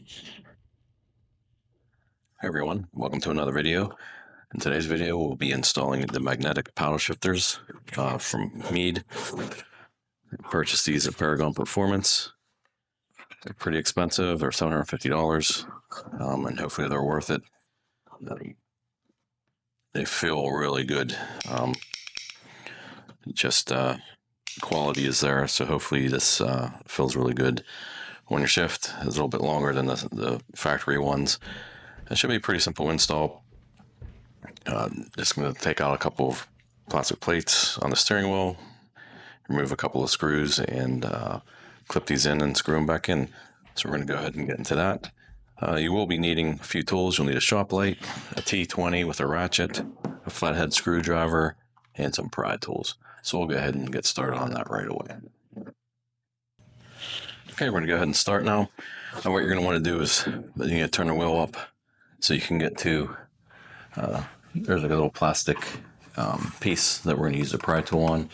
Hey everyone, welcome to another video. In today's video, we'll be installing the magnetic paddle shifters from Maed. Purchased these at Paragon Performance. They're pretty expensive. They're $750, and hopefully they're worth it. They feel really good. Quality is there, so hopefully this feels really good. When your shift is a little bit longer than the factory ones, it should be a pretty simple install. Just going to take out a couple of plastic plates on the steering wheel, remove a couple of screws, and clip these in and screw them back in. So we're going to go ahead and get into that. You will be needing a few tools. You'll need a shop light, a T20 with a ratchet, a flathead screwdriver, and some pry tools. So we'll go ahead and get started on that right away. Okay, we're going to go ahead and start now. What you're going to want to do is you're going to turn the wheel up so you can get to, there's like a little plastic piece that we're going to use the pry tool on.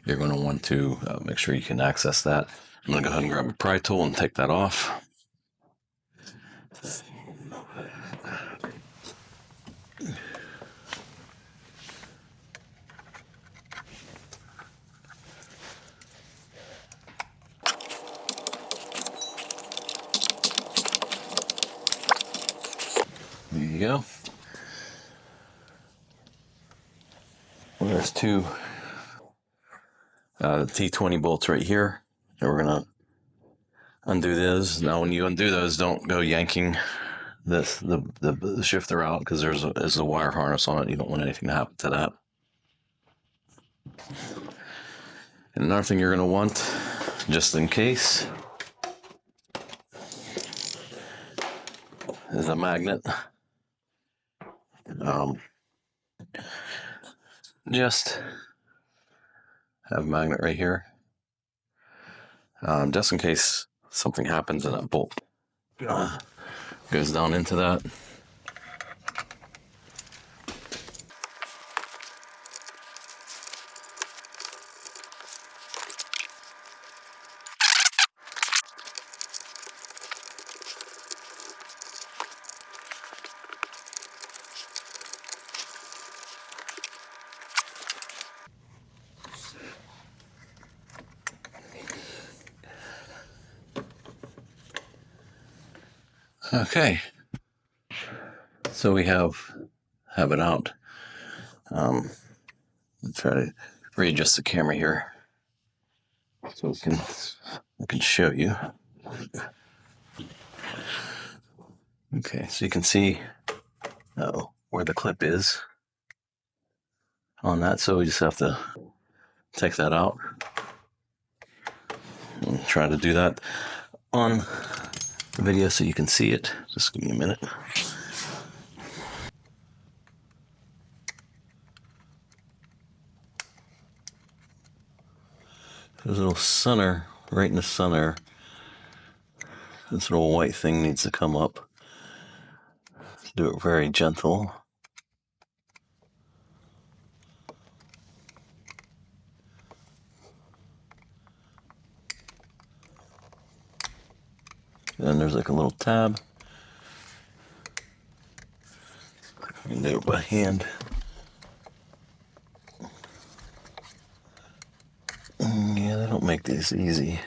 You're going to want to make sure you can access that. I'm going to go ahead and grab a pry tool and take that off. There you go. Well, there's two T20 bolts right here, and we're gonna undo those. Now, when you undo those, don't go yanking the shifter out, because there's a wire harness on it. You don't want anything to happen to that. And another thing you're gonna want, just in case, is a magnet. Just have a magnet right here, just in case something happens and that bolt goes down into that. Okay, so we have it out. Let's try to readjust the camera here so I can show you. Okay, so you can see where the clip is on that, so we just have to take that out and try to do that on the video so you can see it. Just give me a minute. There's a little center, right in the center. This little white thing needs to come up. Do it very gentle. And there's like a little tab. I can do it by hand. Yeah, they don't make these easy.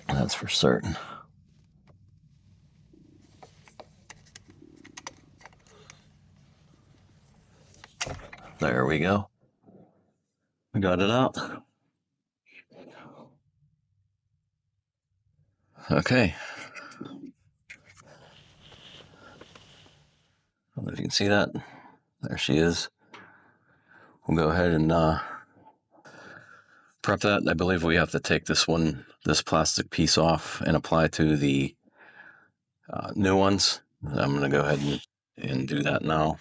That's for certain. There we go. We got it out. Okay. I don't know if you can see that. There she is. We'll go ahead and prep that. I believe we have to take this plastic piece off and apply to the new ones. I'm going to go ahead and do that now.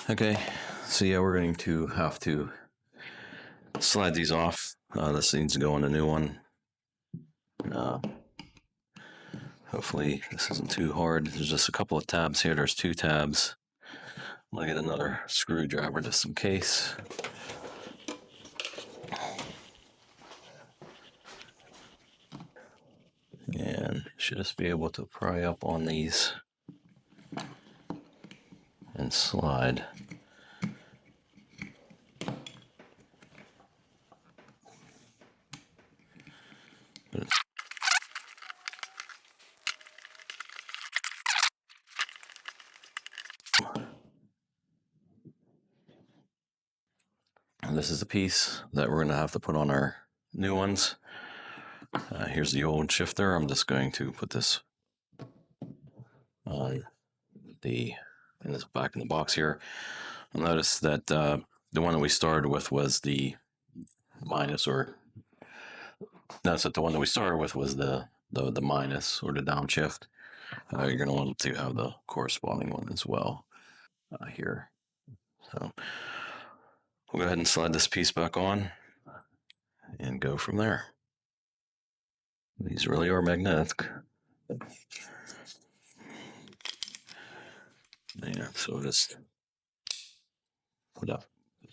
Okay, so yeah, we're going to have to slide these off. This needs to go on a new one. Hopefully this isn't too hard. There's just a couple of tabs here. There's 2 tabs. I'm going to get another screwdriver just in case. just be able to pry up on these and slide. And this is a piece that we're going to have to put on our new ones. Here's the old shifter. I'm just going to put this on in this back in the box here. You'll notice that the one that we started with was the minus, or notice that the one that we started with was the minus or the downshift. You're going to want to have the corresponding one as well here. So we'll go ahead and slide this piece back on and go from there. These really are magnetic. Yeah, so just put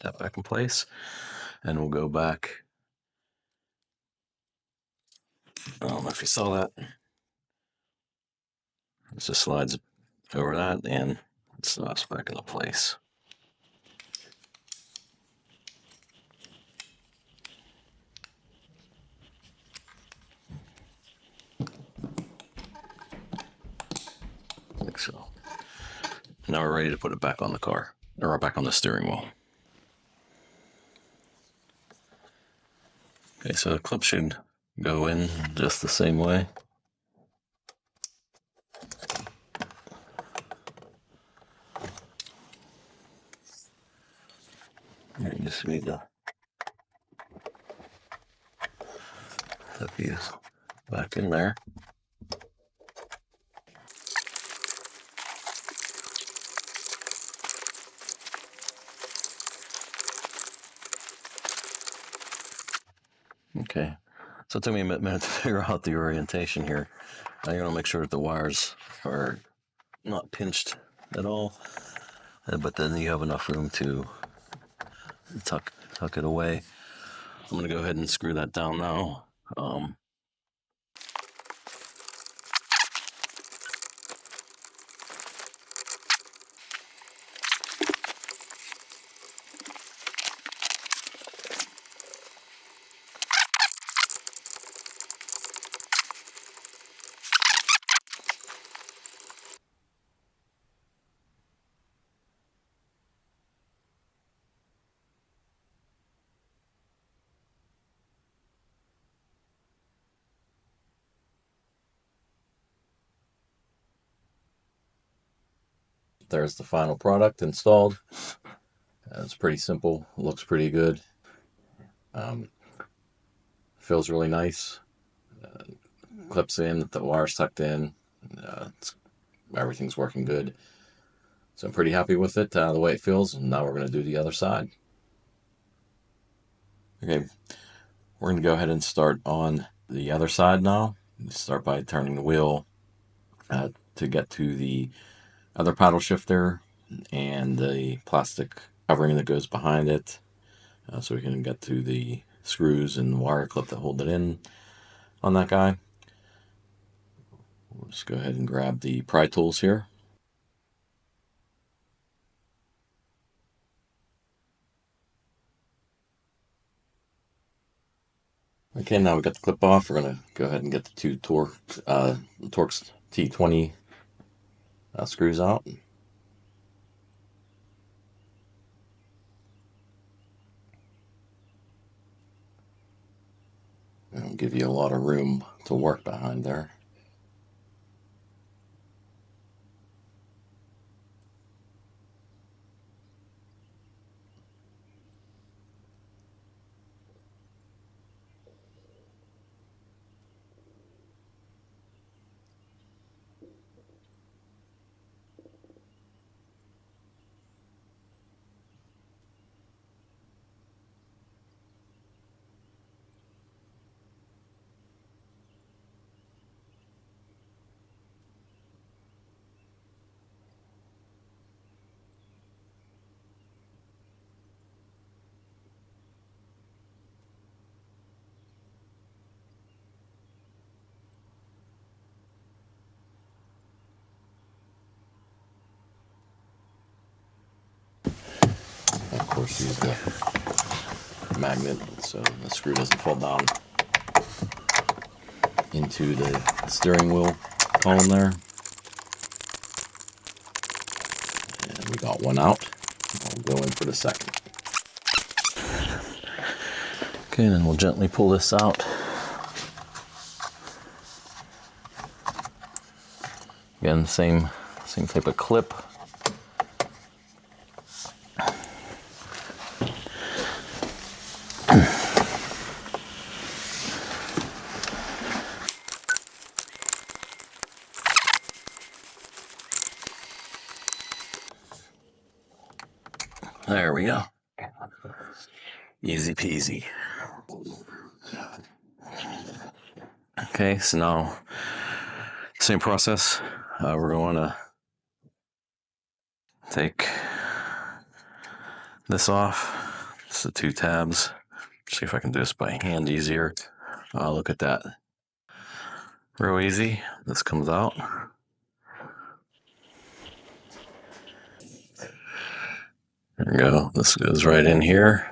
that back in place, and we'll go back. I don't know if you saw that. It just slides over that and it snaps back into place. Like so. Now we're ready to put it back on the car, or back on the steering wheel. Okay, so the clip should go in just the same way. You just need to put these back in there. Okay, so it took me a minute to figure out the orientation here. Now you want to make sure that the wires are not pinched at all, but then you have enough room to tuck it away. I'm going to go ahead and screw that down now. There's the final product installed. It's pretty simple. It looks pretty good. Feels really nice. Clips in, the wire's tucked in. Everything's working good. So I'm pretty happy with it, the way it feels. And now we're going to do the other side. Okay, we're going to go ahead and start on the other side now. Start by turning the wheel to get to the other paddle shifter and the plastic covering that goes behind it, so we can get to the screws and the wire clip that hold it in on that guy. We'll just go ahead and grab the pry tools here. Okay, now we got the clip off. We're going to go ahead and get the two Torx T20 screws out. It'll give you a lot of room to work behind there. course, use the magnet so the screw doesn't fall down into the steering wheel column there. And we got one out. I'll go in for the second. Okay, and then we'll gently pull this out. Again, same type of clip. There we go. Easy peasy. Okay, so now same process. We're going to take this off. Just the two tabs. See if I can do this by hand easier. Look at that. Real easy. This comes out. There we go. This goes right in here.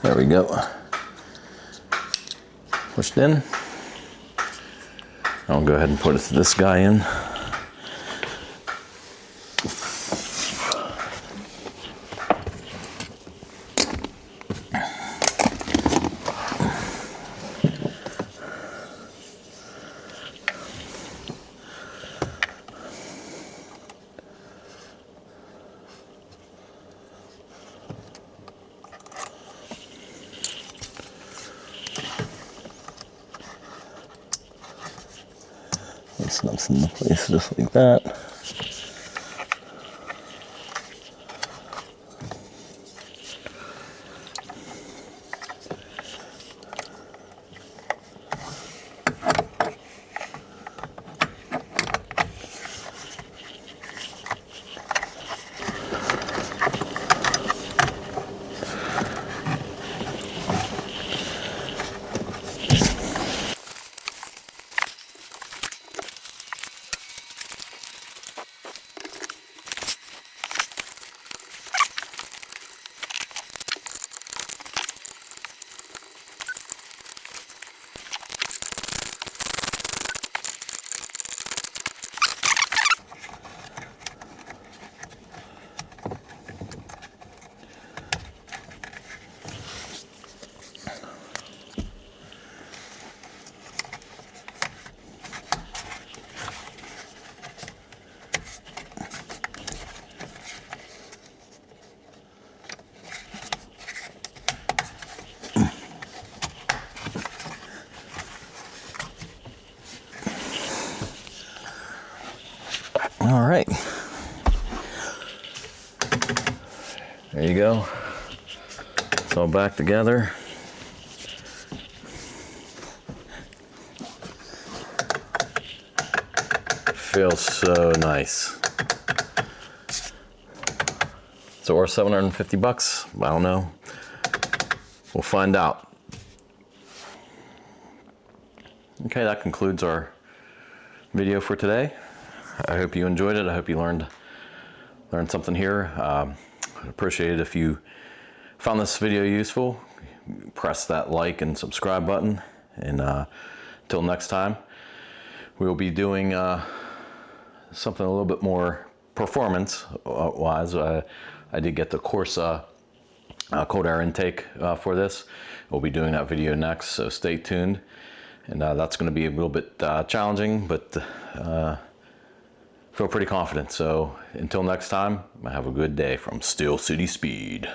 There we go. Pushed in. I'll go ahead and put this guy in. It snaps into place just like that. All right, there you go. It's all back together. Feels so nice. So we're $750. I don't know. We'll find out. Okay, that concludes our video for today. I hope you enjoyed it. I hope you learned something here. I'd appreciate it if you found this video useful. Press that like and subscribe button. And until next time, we will be doing something a little bit more performance-wise. I did get the Corsa cold air intake for this. We'll be doing that video next, so stay tuned. And that's going to be a little bit challenging, but feel pretty confident. So until next time, have a good day from Steel City Speed.